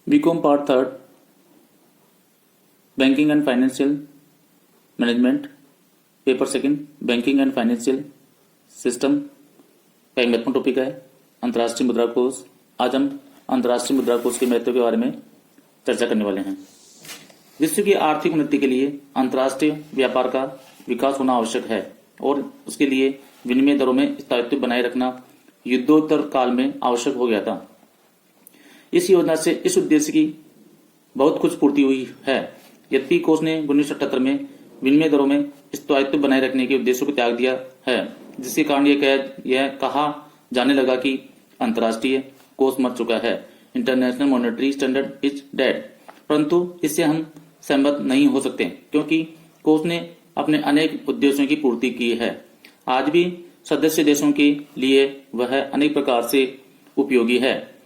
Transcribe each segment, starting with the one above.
BCom part third banking and financial management paper second banking and financial system का एक महत्वपूर्ण topic है अंतर्राष्ट्रीय मुद्रा कोष। आज हम अंतर्राष्ट्रीय मुद्रा कोष के महत्व के बारे में चर्चा करने वाले हैं। विश्व की आर्थिक उन्नति के लिए अंतर्राष्ट्रीय व्यापार का विकास होना आवश्यक है और उसके लिए विनिमय दरों में स्थायित्व बनाए रखना युद्धोत्तर काल में आवश्यक हो गया था। इस योजना से इस उद्देश्य की बहुत कुछ पूर्ति हुई है। यद्यपि कोष ने 1978 में विनिमय दरों में स्थायित्व बनाए रखने के उद्देश्य को त्याग दिया है, जिसके कारण यह कहा जाने लगा कि अंतर्राष्ट्रीय कोष मर चुका है, international monetary standard is dead. परंतु इससे हम सहमत नहीं हो सकते, क्योंकि कोष ने अपने अनेक उद्देश्यों की पूर्ति की है। आज भी सदस्य देशों के लिए वह अनेक प्रकार से उपयोगी है।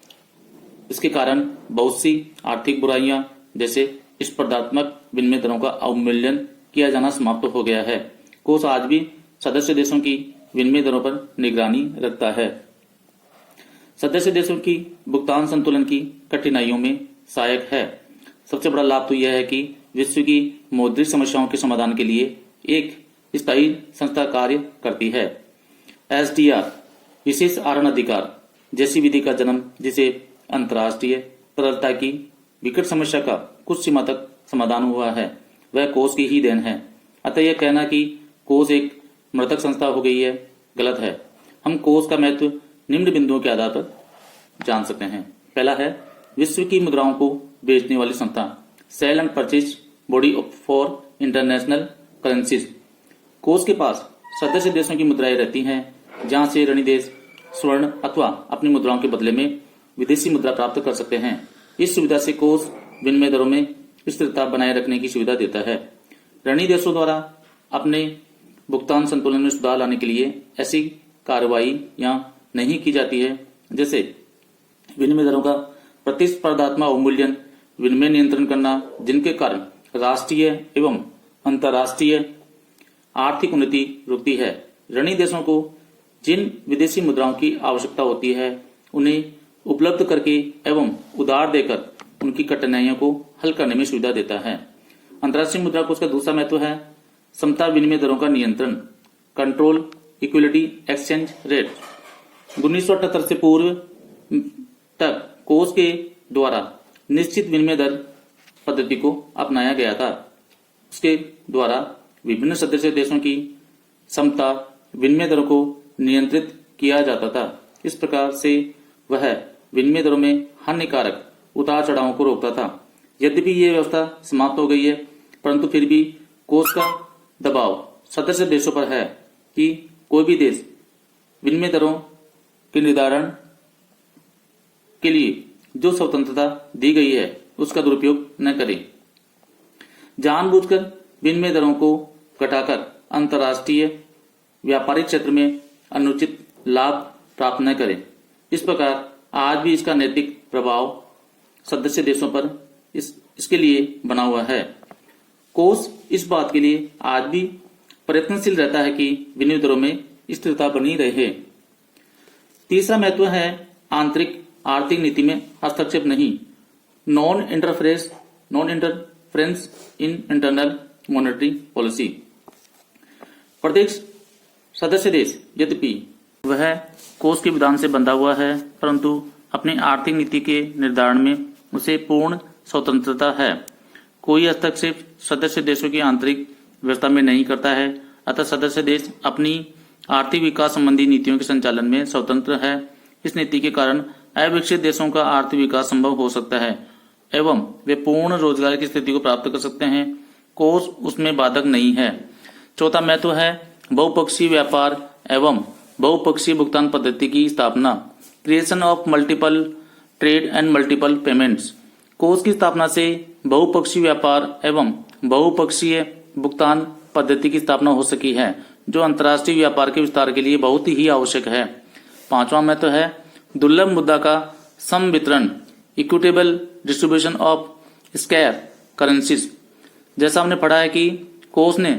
इसके कारण बहुत सी आर्थिक बुराइयां जैसे स्पर्धात्मक विनिमय दरों का अवमूल्यन किया जाना समाप्त हो गया है। कोष आज भी सदस्य देशों की विनिमय दरों पर निगरानी रखता है। सदस्य देशों की भुगतान संतुलन की कठिनाइयों में सहायक है। सबसे बड़ा लाभ तो यह है कि विश्व की मौद्रिक समस्याओं के समाधान के लिए एक स्थायी संस्था कार्य करती है। SDR विशेष आहरण अधिकार जैसी विधि का जन्म, जिसे अंतर्राष्ट्रीय तरलता की विकट समस्या का कुछ सीमा तक समाधान हुआ है, वह कोष की ही देन है। अतः यह कहना कि कोष एक मृतक संस्था हो गई है, गलत है। हम कोष का महत्व निम्न बिंदुओं के आधार पर जान सकते हैं। पहला है विश्व की मुद्राओं को बेचने वाली संस्था, sale and purchase body for international currencies. कोष के पास सदस्य देशों की मुद्राएं रहती हैं, जहां से ऋणी देश स्वर्ण अथवा अपनी मुद्राओं के बदले में विदेशी मुद्रा प्राप्त कर सकते हैं। इस सुविधा से कोष विनिमय दरों में स्थिरता बनाए रखने की सुविधा देता है। ऋणी देशों द्वारा अपने भुगतान संतुलन में सुधार लाने के लिए ऐसी कार्रवाई यहाँ नहीं की जाती है, जैसे विनिमय दरों का प्रतिस्पर्धात्मक अवमूल्यन, विनिमय नियंत्रण करना, जिनके कारण राष्ट्रीय एवं अंतर्राष्ट्रीय आर्थिक उन्नति रुकती है। ऋणी देशों को जिन विदेशी मुद्राओं की आवश्यकता होती है, उन्हें उपलब्ध करके एवं उधार देकर उनकी कठिनाइयों को हल करने में सुविधा देता है। अंतर्राष्ट्रीय मुद्रा कोष का दूसरा महत्व है समता विनिमय दरों का नियंत्रण, कंट्रोल इक्विलिटी एक्सचेंज रेट। 1978 से पूर्व तक कोष के द्वारा निश्चित विनिमय दर पद्धति को अपनाया गया था। उसके द्वारा विभिन्न सदस्य देशों की समता विनिमय दरों को नियंत्रित किया जाता था। इस प्रकार से वह विनिमय दरों में हानिकारक उतार चढ़ावों को रोकता था। यद्यपि ये व्यवस्था समाप्त हो गई है, परंतु फिर भी कोष का दबाव सदस्य देशों पर है कि कोई भी देश विनिमय दरों के निर्धारण के लिए जो स्वतंत्रता दी गई है उसका दुरुपयोग न करे। जानबूझकर विनिमय दरों को घटाकर अंतर्राष्ट्रीय व्यापारिक क्षेत्र में अनुचित लाभ प्राप्त न करें। इस प्रकार आज भी इसका नैतिक प्रभाव सदस्य देशों पर इसके लिए बना हुआ है। कोष इस बात के लिए आज भी प्रयत्नशील रहता है कि विनिमय दरों में स्थिरता बनी रहे। तीसरा महत्व है आंतरिक आर्थिक नीति में हस्तक्षेप नहीं, non interference in internal monetary policy. प्रत्येक सदस्य देश यद्यपि वह कोष के विधान से बंधा हुआ है, परंतु अपनी आर्थिक नीति के निर्धारण में उसे पूर्ण स्वतंत्रता है। कोई हस्तक्षेप सदस्य देशों की आंतरिक व्यवस्था में नहीं करता है। अतः सदस्य देश अपनी आर्थिक विकास संबंधी नीतियों के संचालन में स्वतंत्र है। इस नीति के कारण अविकसित देशों का आर्थिक विकास संभव हो सकता है एवं वे पूर्ण रोजगार की स्थिति को प्राप्त कर सकते हैं। कोष उसमें बाधक नहीं है। चौथा महत्व है बहुपक्षीय व्यापार एवं बहुपक्षीय भुगतान पद्धति की स्थापना, creation of multiple trade and multiple payments. कोष की स्थापना से बहुपक्षीय व्यापार एवं बहुपक्षीय भुगतान पद्धति की स्थापना हो सकी है, जो अंतर्राष्ट्रीय व्यापार के विस्तार के लिए बहुत ही आवश्यक है। पांचवा महत्व है दुर्लभ मुद्रा का सम वितरण, equitable distribution of scare currencies. जैसा हमने पढ़ा है कि कोष ने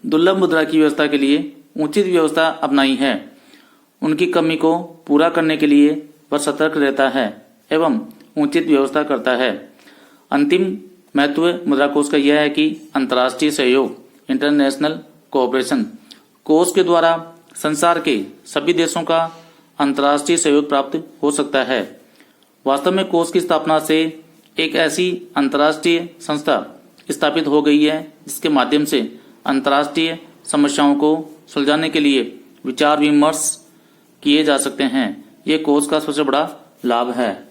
दुर्लभ मुद्रा की व्यवस्था के लिए उचित व्यवस्था अपनाई है। उनकी कमी को पूरा करने के लिए वह सतर्क रहता है एवं उचित व्यवस्था करता है। अंतिम महत्व मुद्रा कोष का यह है कि अंतर्राष्ट्रीय सहयोग, इंटरनेशनल कोऑपरेशन। कोष के द्वारा संसार के सभी देशों का अंतर्राष्ट्रीय सहयोग प्राप्त हो सकता है। वास्तव में कोष की स्थापना से एक ऐसी अंतर्राष्ट्रीय संस्था स्थापित हो गई है जिसके माध्यम से अंतर्राष्ट्रीय समस्याओं को सुलझाने के लिए विचार विमर्श किए जा सकते हैं। ये कोष का सबसे बड़ा लाभ है।